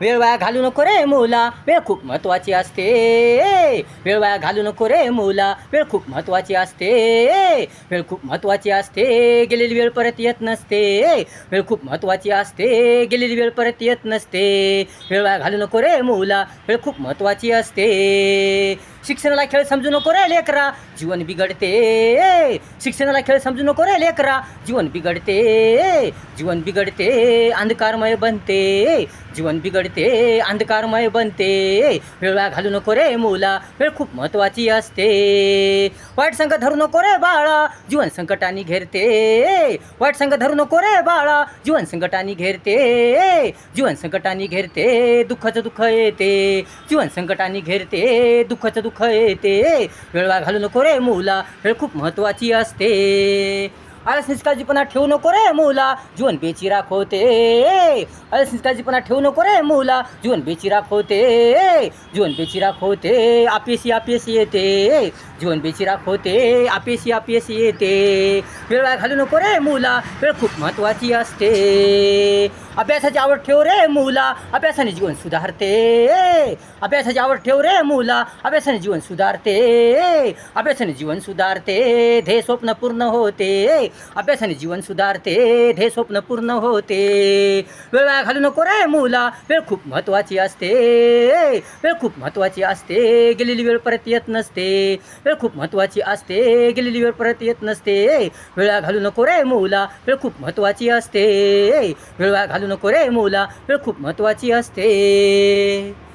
वेळ वाया घालू नको रे मुला, वेळ खूप महत्त्वाची असते. वेळ वाया घालू नको रे मुला, वेळ खूप महत्त्वाची असते. वेळ खूप महत्त्वाची असते, गेलेली वेळ परत येत नसते. वेळ खूप महत्त्वाची असते, गेलेली वेळ परत येत नसते. वेळ वाया घालू नको रे मुला, वेळ खूप महत्त्वाची असते. शिक्षणाला खेळ समजू नको रे लेकरा, जीवन बिघडते. शिक्षणाला खेळ समजू नको रे लेकरा, जीवन बिघडते. जीवन बिघडते, अंधकारमय बनते. जीवन बिघडते, अंधकारमय बनते. वेळ वाया घालू नको रे मुला, वेळ खूप महत्त्वाची असते. वाईट संग धरू नको रे बाळा, जीवन संकटाने घेरते. वाईट संग धरू नको रे बाळा, जीवन संकटाने घेरते. जीवन संकटाने घेरते, दुःखाचं दुःख येते. जीवन संकटाने घेरते, दुःखाचं दुःख येते. वेळ वाया घालू नको रे मुला, वेळ खूप महत्त्वाची असते. आळस निष्काळजीपणा ठेवू नको रे मुला, जीवन बेचिराख होते. आळस निष्काळजीपणा ठेवू नको रे मुला, जीवन बेचिराख होते. जीवन बेचिराख होते, अपयशी अपयशी येते. जीवन बेचिराख होते, अपयशी अपयशी येते. वेळ वाया घालू नको रे मुला, वेळ खूप महत्त्वाची असते. अभ्यासाची आवड ठेव रे मुला, अभ्यासाने जीवन सुधारते. अभ्यासाची आवड ठेव रे मुला, अभ्यासाने जीवन सुधारते. अभ्यासाने जीवन सुधारते, ध्येय स्वप्न पूर्ण होते. अभ्यासाने जीवन सुधारते, ध्येय स्वप्न पूर्ण होते. वेळ वाया घालू नको रे मुला, वेळ खूप महत्त्वाची असते. वेळ खूप महत्त्वाची असते, गेलेली वेळ परत येत नसते. वेळ खूप महत्त्वाची असते, गेलेली वेळ परत येत नसते. वेळ वाया घालू नको रे मुला, वेळ खूप महत्त्वाची असते. वेळ वाया घालू नको रे मुला, वेळ खूप महत्त्वाची असते.